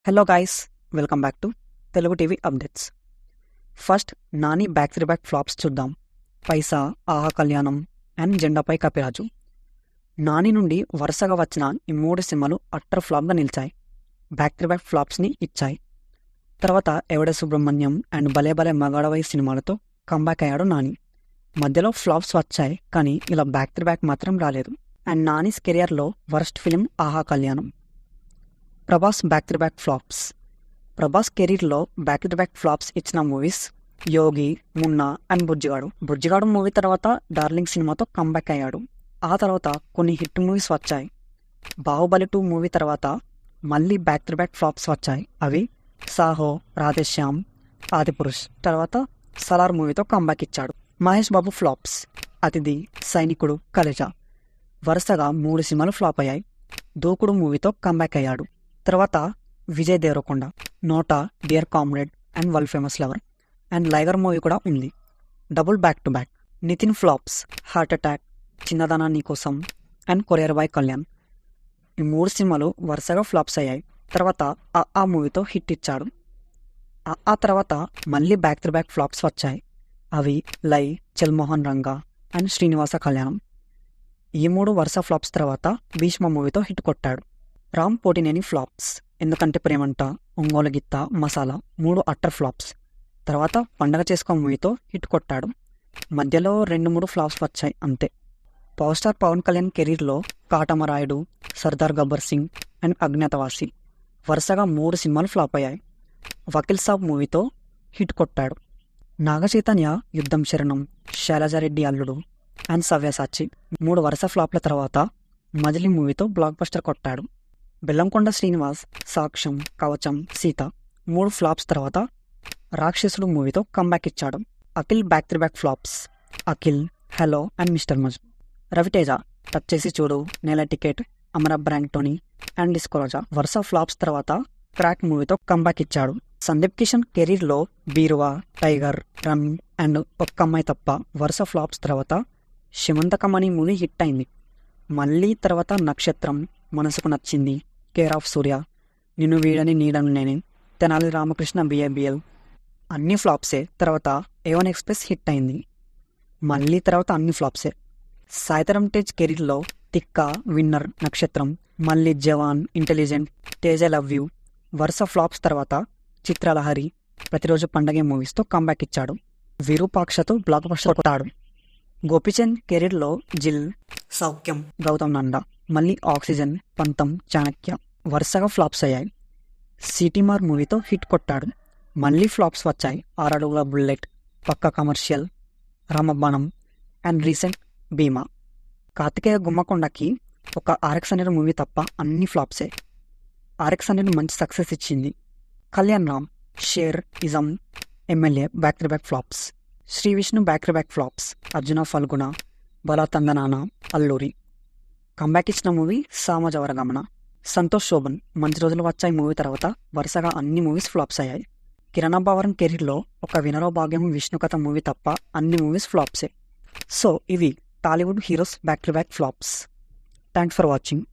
Hello guys, welcome back to Telugu TV updates. First Nani back to back flops చూద్దాం. పైసా, ఆహా కళ్యాణం and జెండాపై కపిరాజు. నాని నుండి వరుసగా వచ్చిన ఈ 3 సినిమాలు అట్టర్ ఫ్లాప్గా నిలిచాయి. బ్యాక్ టు బ్యాక్ ఫ్లాప్స్ని ఇచ్చాయి. తర్వాత ఎవడే సుబ్రహ్మణ్యం అండ్ భలే భలే మగాడవై సినిమాలతో కంబ్యాక్ అయ్యాడు నాని. మధ్యలో ఫ్లాప్స్ వచ్చాయి, కానీ ఇలా బ్యాక్ టు బ్యాక్ మాత్రం రాలేదు. అండ్ నానీస్ కెరియర్లో worst film Aha Kalyanam. Prabhas back to back flops. Prabhas కెరీర్లో బ్యాక్ టు బ్యాక్ ఫ్లాప్స్ ఇచ్చిన movies Yogi, Munna and Bujjigadu movie తర్వాత డార్లింగ్ సినిమాతో కంబ్యాక్ అయ్యాడు. ఆ తర్వాత కొన్ని హిట్ మూవీస్ వచ్చాయి. బాహుబలి 2 మూవీ తర్వాత మళ్ళీ బ్యాక్ టు బ్యాక్ ఫ్లాప్స్ వచ్చాయి. అవి సాహో, రాధేశ్యామ్, ఆదిపురుష్ తర్వాత సలార్ మూవీతో కంబ్యాక్ ఇచ్చాడు. మహేష్ బాబు ఫ్లాప్స్. అతిథి, సైనికుడు, కలేజా వరుసగా 3 సినిమాలు ఫ్లాప్ అయ్యాయి. దూకుడు మూవీతో కంబ్యాక్ అయ్యాడు. తర్వాత Vijay Deverakonda, NOTA, Dear Comrade and World Famous Lover and Liger movie కూడా ఉంది. Double back to back. Nithin flops. Heart Attack, Chinnadana Neekosam and courier boy Kalyan. ఈ 3 సినిమాలు వరుసగా ఫ్లాప్స్ అయ్యాయి. తర్వాత ఆ మూవీతో హిట్ ఇచ్చాడు. ఆ తర్వాత మళ్ళీ బ్యాక్ టు బ్యాక్ ఫ్లాప్స్ వచ్చాయి. అవి లై, చల్మోహన్ రంగా అండ్ శ్రీనివాస కళ్యాణం. ఈ 3 వరుస ఫ్లాప్స్ తర్వాత భీష్మ మూవీతో హిట్ కొట్టాడు. రామ్ పోటినేని ఫ్లాప్స్. ఎందుకంటే ప్రేమంట, ఒంగోలు గిత్త, మసాలా 3 అట్టర్ ఫ్లాప్స్. తర్వాత పండగ చేసుకో మూవీతో హిట్ కొట్టాడు. మధ్యలో 2-3 ఫ్లాప్స్ వచ్చాయి అంతే. పవర్ స్టార్ పవన్ కళ్యాణ్ కెరీర్లో కాటమరాయుడు, సర్దార్ గబ్బర్ సింగ్ అండ్ అజ్ఞాతవాసి వరుసగా 3 సినిమాలు ఫ్లాప్ అయ్యాయి. వకీల్ సాబ్ మూవీతో హిట్ కొట్టాడు. నాగచైతన్య యుద్ధం శరణం, శైలజారెడ్డి అల్లుడు అండ్ సవ్యసాచి 3 వరుస ఫ్లాప్ల తర్వాత మజిలీ మూవీతో బ్లాక్ బస్టర్ కొట్టాడు. బెల్లంకొండ శ్రీనివాస్ సాక్ష్యం, కవచం, సీత 3 ఫ్లాప్స్ తర్వాత రాక్షసుడు మూవీతో కంబ్యాక్ ఇచ్చాడు. Akhil back to back flops. Akhil, Hello and Mr Majnu. Raviteja Touch Chesi Chudu, నేల టికెట్, అమర బ్రాంక్టోనీ అండ్ డిస్కోరోజా వరుస ఫ్లాప్స్ తర్వాత క్రాక్ మూవీతో కంబ్యాక్ ఇచ్చాడు. సందీప్ కిషన్ కెరీర్లో బీరువా, టైగర్, రమ్ అండ్ ఒక్క అమ్మాయి తప్ప వరుస ఫ్లాప్స్ తర్వాత శమంతకమణి మూవీ హిట్ అయింది. మళ్ళీ తర్వాత నక్షత్రం, మనసుకు నచ్చింది, కేర్ ఆఫ్ సూర్య, నిన్ను వీడని నీడను నేనే, తెనాలి రామకృష్ణ బిఏబిఎల్ అన్ని ఫ్లాప్సే. తర్వాత A1 ఎక్స్ప్రెస్ హిట్ అయింది. మళ్ళీ తర్వాత అన్ని ఫ్లాప్సే. సాయితరం తేజ్ కెరీర్లో తిక్క, విన్నర్, నక్షత్రం, మళ్ళీ Jawaan, Intelligent, Tej I Love You వరుస ఫ్లాప్స్ తర్వాత చిత్రలహరి, ప్రతిరోజు పండగే మూవీస్తో కంబ్యాక్ ఇచ్చాడు. విరూపాక్షతో బ్లాక్ బస్టర్ కొట్టాడు. గోపీచంద్ కెరీర్లో జిల్, సౌఖ్యం, గౌతమ్ నందా, మళ్ళీ ఆక్సిజన్, పంతం, చాణక్య వరుసగా ఫ్లాప్స్ అయ్యాయి. సిటీమార్ మూవీతో హిట్ కొట్టాడు. మళ్ళీ ఫ్లాప్స్ వచ్చాయి. 6 అడుగుల బుల్లెట్, పక్క commercial, Ramabanam and recent Bhimaa. Kartikeya గుమ్మకొండకి ఒక RX హండ్రెడ్ మూవీ తప్ప అన్ని ఫ్లాప్సే. RX హండ్రెడ్ మంచి సక్సెస్ ఇచ్చింది. Kalyan Ram, Sher, ism, MLA back to back flops. Sri Vishnu back to back flops. Arjuna Phalguna, Bhala Thandanana, Alluri. Comeback ఇచ్చిన మూవీ సామజవరగమన. సంతోష్ శోభన్ మంచి రోజులు వచ్చాయి మూవీ తర్వాత వరుసగా అన్ని మూవీస్ ఫ్లాప్స్ అయ్యాయి. కిరణ్ అబ్బవరం కెరీర్లో ఒక వినరో భాగ్యం, విష్ణుకథ మూవీ తప్ప అన్ని మూవీస్ ఫ్లాప్సే. సో ఇవి Tollywood heroes back to back flops. Thanks for watching.